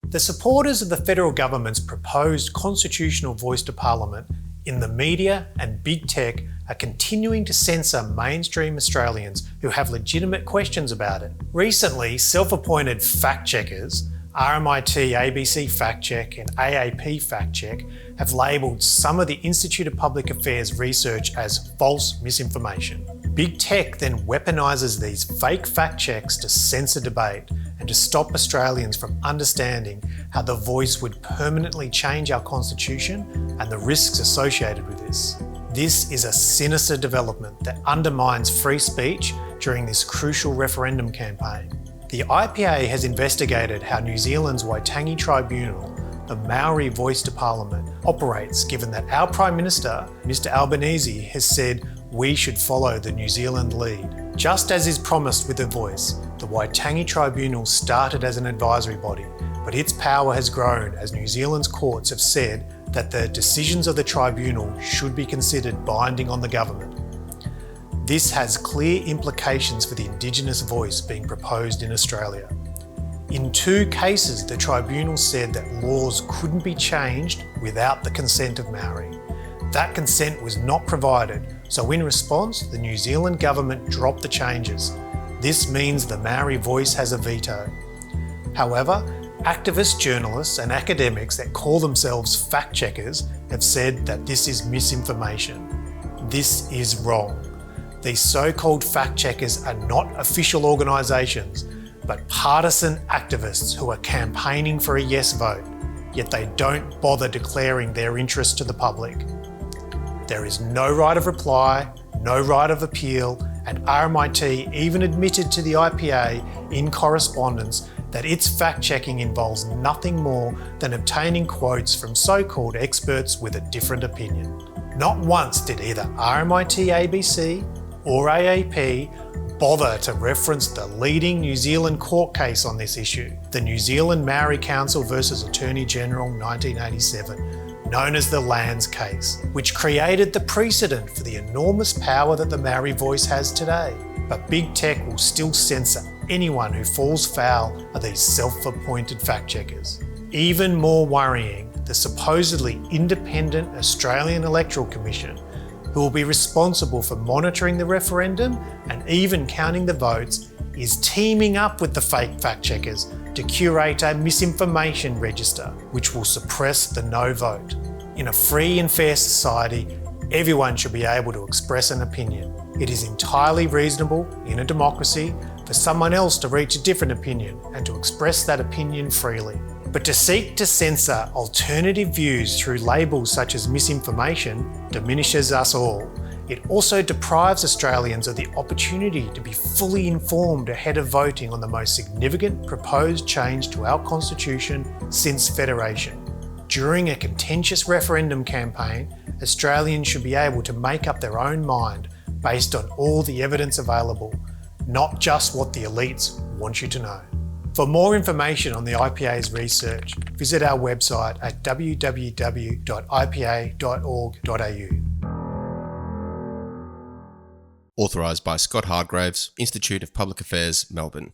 The supporters of the federal government's proposed constitutional voice to Parliament in the media and big tech are continuing to censor mainstream Australians who have legitimate questions about it. Recently, self-appointed fact-checkers, RMIT ABC Fact Check and AAP Fact Check, have labelled some of the Institute of Public Affairs research as false misinformation. Big tech then weaponises these fake fact checks to censor debate and to stop Australians from understanding how the voice would permanently change our constitution and the risks associated with this. This is a sinister development that undermines free speech during this crucial referendum campaign. The IPA has investigated how New Zealand's Waitangi Tribunal, the Maori voice to Parliament, operates, given that our Prime Minister, Mr Albanese, has said we should follow the New Zealand lead. Just as is promised with The Voice, the Waitangi Tribunal started as an advisory body, but its power has grown as New Zealand's courts have said that the decisions of the tribunal should be considered binding on the government. This has clear implications for the Indigenous voice being proposed in Australia. In 2 cases, the tribunal said that laws couldn't be changed without the consent of Maori. That consent was not provided, so in response, the New Zealand government dropped the changes. This means the Maori voice has a veto. However, activists, journalists and academics that call themselves fact-checkers have said that this is misinformation. This is wrong. These so-called fact-checkers are not official organisations, but partisan activists who are campaigning for a yes vote, yet they don't bother declaring their interest to the public. There is no right of reply, no right of appeal, and RMIT even admitted to the IPA in correspondence that its fact-checking involves nothing more than obtaining quotes from so-called experts with a different opinion. Not once did either RMIT ABC or AAP bother to reference the leading New Zealand court case on this issue, the New Zealand Maori Council versus Attorney General 1987, known as the Lands case, which created the precedent for the enormous power that the Maori voice has today. But big tech will still censor anyone who falls foul of these self-appointed fact-checkers. Even more worrying, the supposedly independent Australian Electoral Commission, who will be responsible for monitoring the referendum and even counting the votes, is teaming up with the fake fact-checkers to curate a misinformation register, which will suppress the no vote. In a free and fair society, everyone should be able to express an opinion. It is entirely reasonable in a democracy for someone else to reach a different opinion and to express that opinion freely. But to seek to censor alternative views through labels such as misinformation diminishes us all. It also deprives Australians of the opportunity to be fully informed ahead of voting on the most significant proposed change to our constitution since Federation. During a contentious referendum campaign, Australians should be able to make up their own mind based on all the evidence available, not just what the elites want you to know. For more information on the IPA's research, visit our website at www.ipa.org.au. Authorised by Scott Hargraves, Institute of Public Affairs, Melbourne.